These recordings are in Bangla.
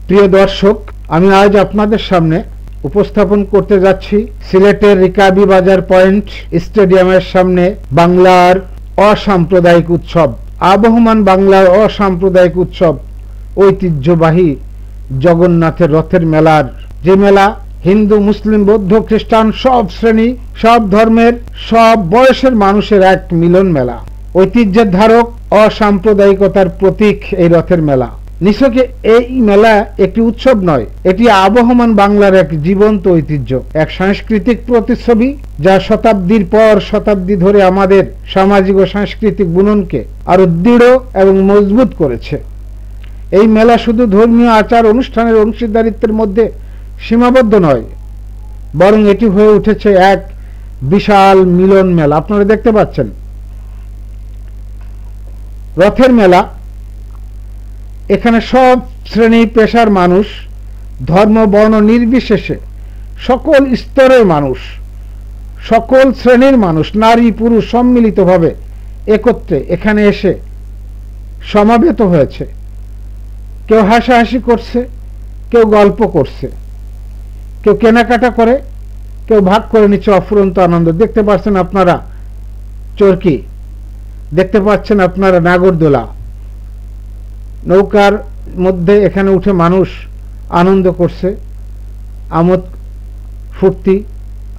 প্রিয় দর্শক, আমি আজ আপনাদের সামনে উপস্থাপন করতে যাচ্ছি সিলেটের রিকাবি বাজার পয়েন্ট স্টেডিয়ামের সামনে বাংলার অসাম্প্রদায়িক উৎসব, আবহমান বাংলার অসাম্প্রদায়িক উৎসব ঐতিহ্যবাহী জগন্নাথের রথের মেলার, যে মেলা হিন্দু, মুসলিম, বৌদ্ধ, খ্রিস্টান সব শ্রেণী, সব ধর্মের, সব বয়সের মানুষের এক মিলন মেলা। ঐতিহ্যের ধারক, অসাম্প্রদায়িকতার প্রতীক এই রথের মেলা। নিছকে এই মেলা একটি উৎসব নয়, এটি আবহমান বাংলার এক জীবন্ত ঐতিহ্য, এক সাংস্কৃতিক প্রতিচ্ছবি যা শতাব্দীর পর শতাব্দী ধরে আমাদের সামাজিক ও সাংস্কৃতিক বুননকে আরো দৃঢ় এবং মজবুত করেছে। এই মেলা শুধু ধর্মীয় আচার অনুষ্ঠানের অংশীদারিত্বের মধ্যে সীমাবদ্ধ নয়, বরং এটি হয়ে উঠেছে এক বিশাল মিলন মেলা। আপনারা দেখতে পাচ্ছেন রথের মেলা, এখানে সব শ্রেণী পেশার মানুষ, ধর্ম বর্ণ নির্বিশেষে সকল স্তরের মানুষ, সকল শ্রেণীর মানুষ, নারী পুরুষ সম্মিলিতভাবে একত্রে এখানে এসে সমাবেত হয়েছে। কেউ হাসাহাসি করছে, কেউ গল্প করছে, কেউ কেনাকাটা করে, কেউ ভাগ করে নিচ্ছে অফুরন্ত আনন্দ। দেখতে পাচ্ছেন আপনারা চরকি, দেখতে পাচ্ছেন আপনারা নাগরদোলা, নৌকার মধ্যে এখানে উঠে মানুষ আনন্দ করছে, আমোদ ফুর্তি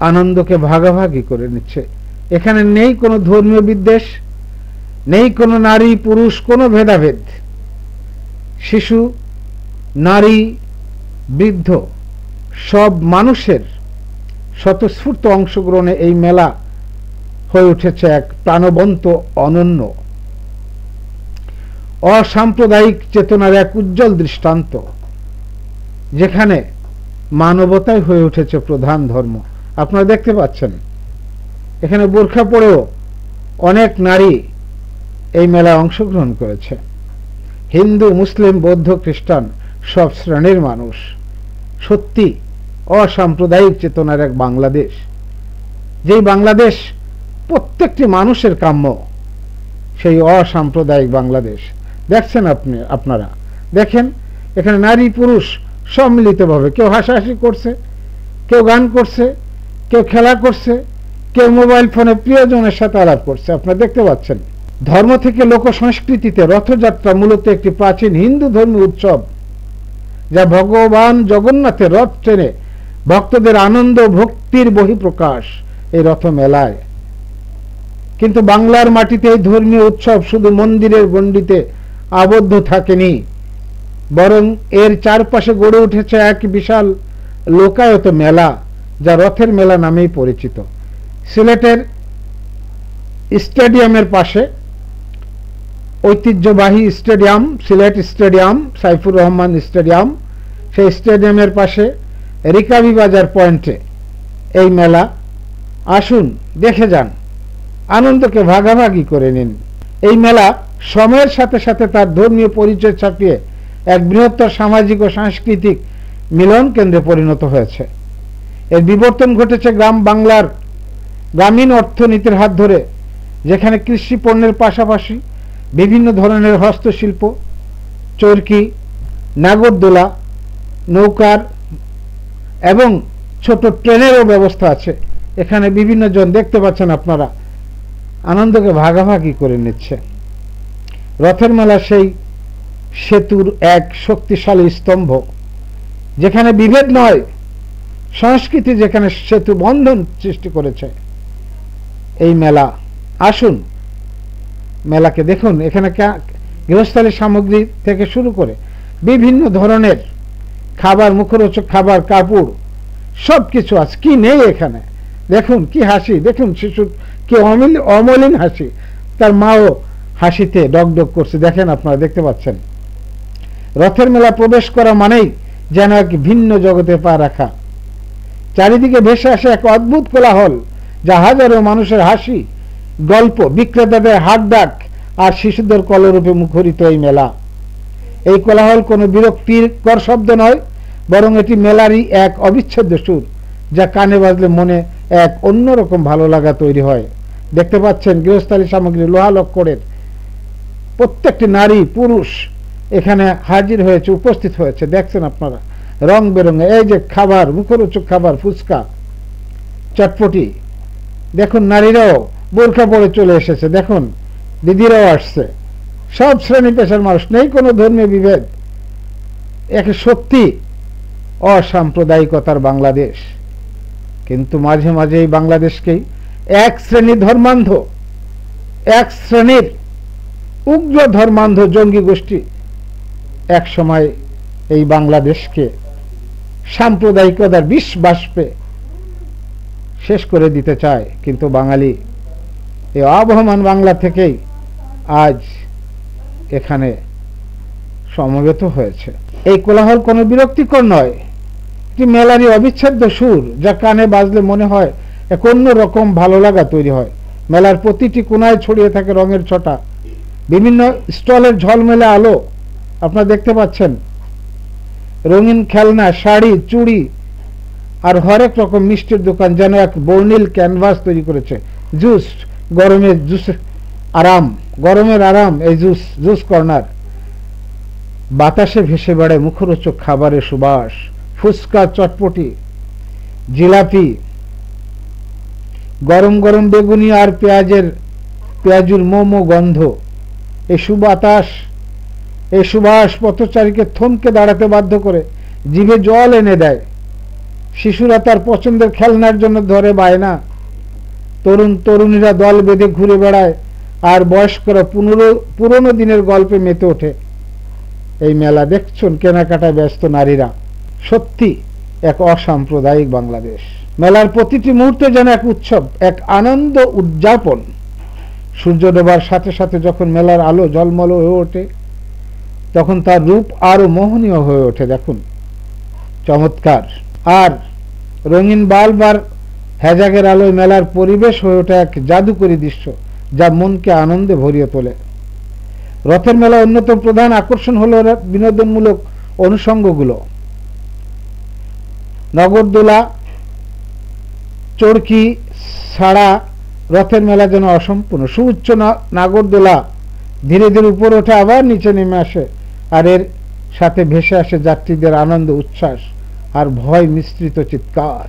আনন্দকে ভাগাভাগি করে নিচ্ছে। এখানে নেই কোনো ধর্মীয় বিদ্বেষ, নেই কোনো নারী পুরুষ কোনো ভেদাভেদ। শিশু, নারী, বৃদ্ধ সব মানুষের স্বতঃস্ফূর্ত অংশগ্রহণে এই মেলা হয়ে উঠেছে এক প্রাণবন্ত, অনন্য, অসাম্প্রদায়িক চেতনার এক উজ্জ্বল দৃষ্টান্ত, যেখানে মানবতাই হয়ে উঠেছে প্রধান ধর্ম। আপনারা দেখতে পাচ্ছেন এখানে বোরখা পরেও অনেক নারী এই মেলায় অংশগ্রহণ করেছে। হিন্দু, মুসলিম, বৌদ্ধ, খ্রিস্টান সব শ্রেণীর মানুষ। সত্যি অসাম্প্রদায়িক চেতনার এক বাংলাদেশ, যেই বাংলাদেশ প্রত্যেকটি মানুষের কাম্য, সেই অসাম্প্রদায়িক বাংলাদেশ। দেখছেন আপনারা দেখেন এখানে নারী পুরুষ সম্মিলিতভাবে, কেউ হাসাহাসি করছে, কেউ গান করছে, কেউ খেলা করছে, কেউ মোবাইল ফোনে প্রিয়জনের সাথে আলাপ করছে। আপনারা দেখতে পাচ্ছেন ধর্ম থেকে লোক সংস্কৃতিতে রথযাত্রা মূলত একটি প্রাচীন হিন্দু ধর্মীয় উৎসব, যা ভগবান জগন্নাথের রথ টেনে ভক্তদের আনন্দ ভক্তির বহিঃপ্রকাশ এই রথ মেলায়। কিন্তু বাংলার মাটিতে এই ধর্মীয় উৎসব শুধু মন্দিরের গণ্ডিতে আবদ্ধ থাকেনি, বরং এর চারপাশে গড়ে উঠেছে এক বিশাল লোকায়ত মেলা, যা রথের মেলা নামেই পরিচিত। সিলেটের স্টেডিয়ামের পাশে ঐতিহ্যবাহী stadium, Sylhet stadium, Saifur Rahman stadium, সেই স্টেডিয়ামের পাশে রিকাবি বাজার পয়েন্টে এই মেলা। আসুন দেখে যান, আনন্দকে ভাগাভাগি করে নিন। এই মেলা সময়ের সাথে সাথে তার ধর্মীয় পরিচয় ছাপিয়ে এক বৃহত্তর সামাজিক ও সাংস্কৃতিক মিলন কেন্দ্রে পরিণত হয়েছে। এর বিবর্তন ঘটেছে গ্রাম বাংলার গ্রামীণ অর্থনীতির হাত ধরে, যেখানে কৃষি পণ্যের পাশাপাশি বিভিন্ন ধরনের হস্তশিল্প, চরকি, নাগরদোলা, নৌকার এবং ছোট ট্রেনেরও ব্যবস্থা আছে। এখানে বিভিন্ন জন দেখতে পাচ্ছেন আপনারা আনন্দকে ভাগাভাগি করে নিচ্ছে। রথের মেলা সেই সেতুর এক শক্তিশালী স্তম্ভ, যেখানে বিভেদ নয়, সংস্কৃতি যেখানে সেতু বন্ধন সৃষ্টি করেছে এই মেলা। আসুন মেলাকে দেখুন, এখানে গৃহস্থালী সামগ্রী থেকে শুরু করে বিভিন্ন ধরনের খাবার, মুখরোচক খাবার, কাপড় সবকিছু আছে। কি নেই এখানে দেখুন, কি হাসি দেখুন, শিশুর কি অমলিন হাসি, তার মাও হাসিতে ডগডগ করছে। দেখেন আপনারা দেখতে পাচ্ছেন রথের মেলা প্রবেশ করা মানেই যেন এক ভিন্ন জগতে পা রাখা। চারিদিকে ভেসে আসে এক অদ্ভুত কোলাহল, যা হাজারো মানুষের হাসি, গল্প, বিক্রেতাদের হাত ডাক আর শিশুদের কলরূপে মুখরিত এই মেলা। এই কোলাহল কোনো বিরক্তিকর শব্দ নয়, বরং এটি মেলারই এক অবিচ্ছেদ্য সুর, যা কানে বাজলে মনে এক অন্যরকম ভালো লাগা তৈরি হয়। দেখতে পাচ্ছেন গৃহস্থালী সামগ্রী, লোহা লক্করের প্রত্যেকটি নারী পুরুষ এখানে হাজির হয়েছে, উপস্থিত হয়েছে। দেখছেন আপনারা রং বেরঙে এই যে খাবার, মুখরোচক খাবার, ফুচকা, চটপটি। দেখুন নারীরাও বোরখা পরে চলে এসেছে, দেখুন দিদিরাও আসছে, সব শ্রেণী পেশার মানুষ, নেই কোনো ধর্মীয় বিভেদ। একে সত্যি অসাম্প্রদায়িকতার বাংলাদেশ। কিন্তু মাঝে মাঝে এই বাংলাদেশকেই এক শ্রেণী ধর্মান্ধ, এক শ্রেণীর উগ্র ধর্মান্ধ জঙ্গি গোষ্ঠী এক সময় এই বাংলাদেশকে সাম্প্রদায়িকতার বিষ বাষ্পে শেষ করে দিতে চায়। কিন্তু বাঙালি এই আবহমান বাংলা থেকেই আজ এখানে সমবেত হয়েছে। এই কোলাহল কোনো বিরক্তিকর নয়, একটি মেলারই অবিচ্ছেদ্য সুর, যা কানে বাজলে মনে হয় এক অন্য রকম ভালো লাগা তৈরি হয়। মেলার প্রতিটি কোনায় ছড়িয়ে থাকে রঙের ছটা, বিভিন্ন স্টলের ঝলমেলে আলো আপনারা দেখতে পাচ্ছেন, রঙিন খেলনা, শাড়ি, চুড়ি আর হরেক রকম মিষ্টির দোকান যেন এক বর্ণিল ক্যানভাস তৈরি করেছে। জুস, গরমের জুস আরাম, গরমের আরাম, এই জুস কর্নার। বাতাসে ভেসে বেড়ায় মুখরোচক খাবারের সুবাস, ফুচকা, চটপটি, জিলাপি, গরম গরম বেগুনি আর পেঁয়াজুর মোমো গন্ধ। এই সুবাতাস, এই সুবাস পথচারীকে থমকে দাঁড়াতে বাধ্য করে, জিভে জল এনে দেয়। শিশুরা তার পছন্দের খেলনার জন্য ধরে বায়না, তরুণ তরুণীরা দল বেঁধে ঘুরে বেড়ায়, আর বয়স্করা পুরনো দিনের গল্পে মেতে ওঠে। এই মেলা দেখছেন কেনাকাটায় ব্যস্ত নারীরা। সত্যি এক অসাম্প্রদায়িক বাংলাদেশ। মেলার প্রতিটি মুহূর্তে যেন এক উৎসব, এক আনন্দ উদযাপন। সূর্য ডোবার সাথে সাথে যখন মেলার আলো ঝলমল হয়ে ওঠে, তখন তার রূপ আরো মোহনীয় হয়ে ওঠে। দেখুন চমৎকার। আর রঙিন বাল্ব আর হ্যাজাগের আলোয় মেলার পরিবেশ হয়ে ওঠে এক জাদুকরী দৃশ্য, যা মনকে আনন্দে ভরিয়ে তোলে। রথের মেলা অন্যতম প্রধান আকর্ষণ হলো বিনোদনমূলক অনুষঙ্গগুলো। নগরদোলা, চরকি ছাড়া রথের মেলা যেন অসম্পূর্ণ। সুউচ্চ নাগরদোলা ধীরে ধীরে উপরে ওঠে, আবার নিচে নেমে আসে, আর এর সাথে ভেসে আসে যাত্রীদের আনন্দ, উচ্ছ্বাস আর ভয় মিশ্রিত চিৎকার।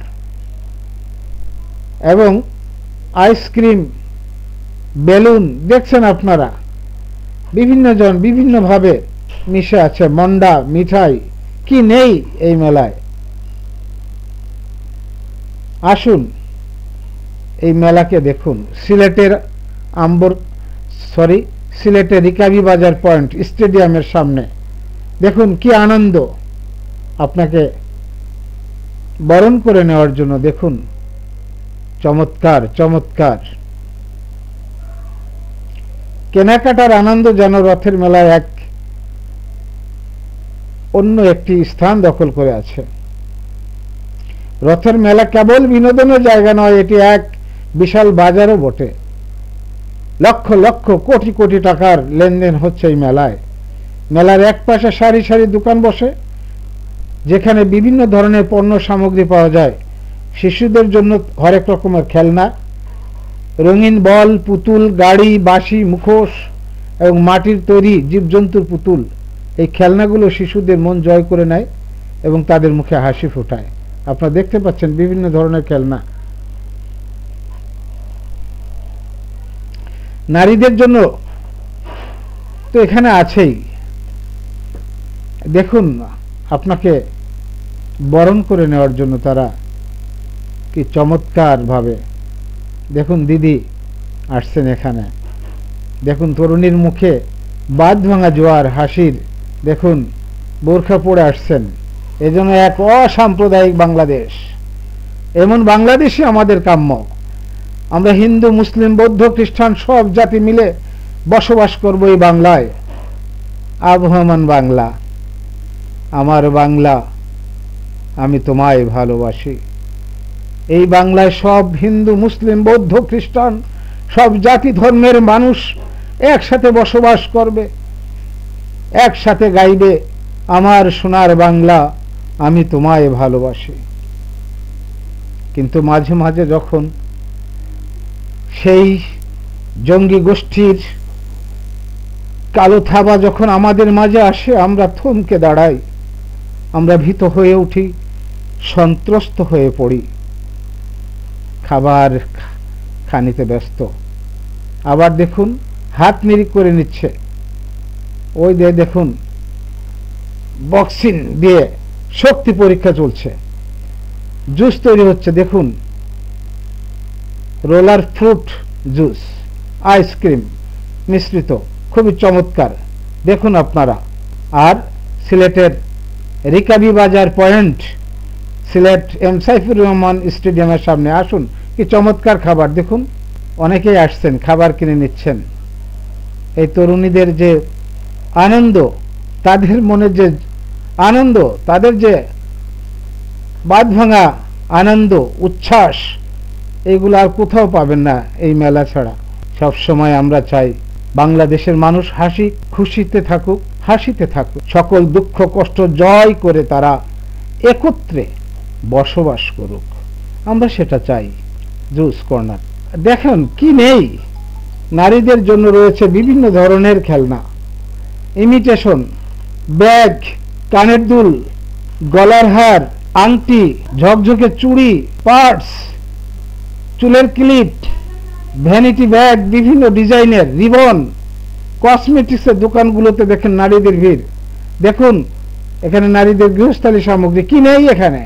এবং আইসক্রিম, বেলুন দেখছেন আপনারা, বিভিন্ন জন বিভিন্নভাবে মিশে আছে। মন্ডা, মিঠাই, কি নেই এই মেলায়। আসুন এই মেলাকে দেখুন। সিলেটের রিকাবি বাজার পয়েন্ট স্টেডিয়ামের সামনে দেখুন কি আনন্দ, আপনাকে বরণ করে নেওয়ার জন্য। দেখুন চমৎকার চমৎকার কেনাকাটার আনন্দ যেন রথের মেলায় এক অন্য একটি স্থান দখল করে আছে। রথের মেলা কেবল বিনোদনের জায়গা নয়, এটি এক বিশাল বাজারও বটে। লক্ষ লক্ষ কোটি কোটি টাকার লেনদেন হচ্ছে এই মেলায়। মেলার এক পাশে সারি সারি দোকান বসে, যেখানে বিভিন্ন ধরনের পণ্য সামগ্রী পাওয়া যায়। শিশুদের জন্য হরেক রকমের খেলনা, রঙিন বল, পুতুল, গাড়ি, বাঁশি, মুখোশ এবং মাটির তৈরি জীবজন্তুর পুতুল। এই খেলনাগুলো শিশুদের মন জয় করে নেয় এবং তাদের মুখে হাসি ফোটায়। আপনারা দেখতে পাচ্ছেন বিভিন্ন ধরনের খেলনা। নারীদের জন্য তো এখানে আছেই। দেখুন আপনাকে বরণ করে নেওয়ার জন্য তারা কি চমৎকার ভাবে। দেখুন দিদি আসছেন এখানে, দেখুন তরুণীর মুখে বাদ ভাঙা জোয়ার হাসির। দেখুন বোরখা পরে আসছেন। এজন্য এক অসাম্প্রদায়িক বাংলাদেশ, এমন বাংলাদেশই আমাদের কাম্য। আমরা হিন্দু, মুসলিম, বৌদ্ধ, খ্রিস্টান সব জাতি মিলে বসবাস করব এই বাংলায়। আবহমান বাংলা, আমার বাংলা, আমি তোমায় ভালোবাসি। এই বাংলায় সব হিন্দু, মুসলিম, বৌদ্ধ, খ্রিস্টান সব জাতি ধর্মের মানুষ একসাথে বসবাস করবে, একসাথে গাইবে আমার সোনার বাংলা, আমি তোমায় ভালোবাসি। কিন্তু মাঝে মাঝে যখন সেই জঙ্গি গোষ্ঠীর কালো থাবা যখন আমাদের মাঝে আসে আমরা থমকে দাঁড়াই, আমরা ভীত হয়ে উঠি, সন্ত্রস্ত হয়ে পড়ি, খাবার খানিতে ব্যস্ত। আবার দেখুন হাত নিরিখ করে নিচ্ছে, ওই দেখুন বক্সিং দিয়ে শক্তি পরীক্ষা চলছে, জুস তৈরি হচ্ছে, দেখুন রোলার ফ্রুট জুস, আইসক্রিম মিশ্রিত, খুবই চমৎকার দেখুন আপনারা। আর সিলেটের রিকাবি বাজার পয়েন্ট, সিলেট এম সাইফুর রহমান স্টেডিয়ামের সামনে আসুন, কি চমৎকার খাবার দেখুন, অনেকেই আসছেন খাবার কিনে নিচ্ছেন। এই তরুণীদের যে আনন্দ, তাদের মনে যে আনন্দ, তাদের যে বাঁধ ভাঙা আনন্দ উচ্ছ্বাস, এগুলো আর কোথাও পাবেন না এই মেলা ছাড়া। সব সময় আমরা চাই বাংলাদেশের মানুষ হাসি খুশিতে থাকুক, হাসিতে থাকুক, সকল দুঃখ কষ্ট জয় করে তারা একত্রে বসবাস করুক, আমরা সেটা চাই। জুস কর্নার দেখেন কি নেই, নারীদের জন্য রয়েছে বিভিন্ন ধরনের খেলনা, ইমিটেশন ব্যাগ, কানের দুল, গলার হার, আংটি, ঝকঝকে চুড়ি, পার্টস, চুলের ক্লিপ, ভ্যানিটি ব্যাগ, বিভিন্ন ডিজাইনের রিবন, কসমেটিক্সের দোকানগুলোতে দেখেন নারীদের ভিড়। দেখুন এখানে নারীদের গৃহস্থালী সামগ্রী কি নেই এখানে,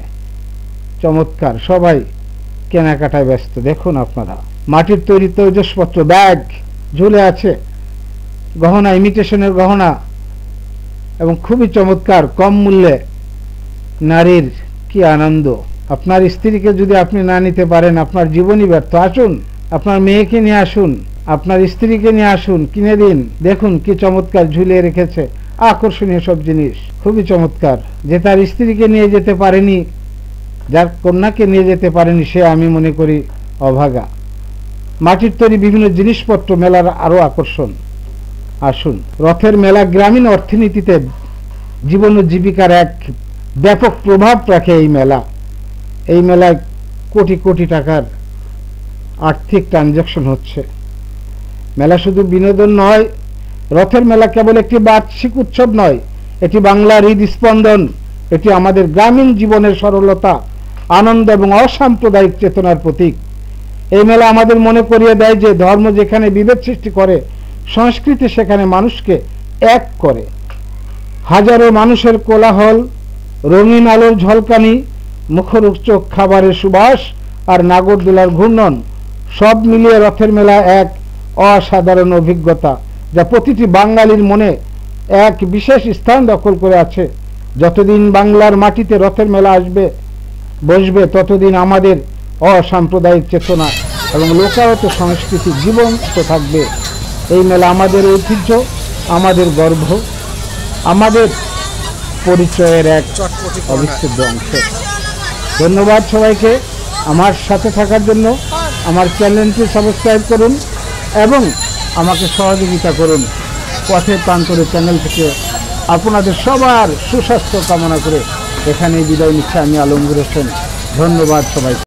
চমৎকার, সবাই কেনাকাটায় ব্যস্ত। দেখুন আপনারা মাটির তৈরি তৈজসপত্র ব্যাগ ঝুলে আছে, গহনা, ইমিটেশনের গহনা, এবং খুবই চমৎকার কম মূল্যে। নারীর কি আনন্দ, আপনার স্ত্রীকে যদি আপনি না নিতে পারেন আপনার জীবনই ব্যর্থ। আসুন আপনার মেয়েকে নিয়ে আসুন, আপনার স্ত্রীকে নিয়ে আসুন, কিনে দিন। দেখুন কি চমৎকার ঝুলিয়ে রেখেছে, আকর্ষণীয় সব জিনিস, খুবই চমৎকার। যে তার স্ত্রীকে নিয়ে যেতে পারেনি, যার কন্যাকে নিয়ে যেতে পারেনি, সে আমি মনে করি অভাগা। মাটির তৈরি বিভিন্ন জিনিসপত্র মেলার আরো আকর্ষণ। আসুন, রথের মেলা গ্রামীণ অর্থনীতিতে জীবন ও জীবিকার এক ব্যাপক প্রভাব রাখে। এই মেলায় কোটি কোটি টাকার আর্থিক ট্রানজাকশন হচ্ছে। মেলা শুধু বিনোদন নয়, রথের মেলা কেবল একটি বার্ষিক উৎসব নয়, এটি বাংলার হৃদস্পন্দন, এটি আমাদের গ্রামীণ জীবনের সরলতা, আনন্দ এবং অসাম্প্রদায়িক চেতনার প্রতীক। এই মেলা আমাদের মনে করিয়ে দেয় যে ধর্ম যেখানে বিভেদ সৃষ্টি করে, সংস্কৃতি সেখানে মানুষকে এক করে। হাজারো মানুষের কোলাহল, রঙিন আলোর ঝলকানি, মুখরোচক খাবারের সুবাস আর নাগরদোলার ঘূর্ণন, সব মিলিয়ে রথের মেলা এক অসাধারণ অভিজ্ঞতা, যা প্রতিটি বাঙালির মনে এক বিশেষ স্থান দখল করে আছে। যতদিন বাংলার মাটিতে রথের মেলা বসবে, ততদিন আমাদের অসাম্প্রদায়িক চেতনা এবং লোকায়ত সংস্কৃতি জীবন্ত থাকবে। এই মেলা আমাদের ঐতিহ্য, আমাদের গর্ব, আমাদের পরিচয়ের এক অবিচ্ছেদ্য অংশ। ধন্যবাদ সবাইকে আমার সাথে থাকার জন্য। আমার চ্যানেলটি সাবস্ক্রাইব করুন এবং আমাকে সহযোগিতা করুন। পথের প্রান্তরে চ্যানেল থেকে আপনাদের সবার সুস্বাস্থ্য কামনা করে এখানেই বিদায় নিচ্ছি আমি আলমগীর হোসেন। ধন্যবাদ সবাইকে।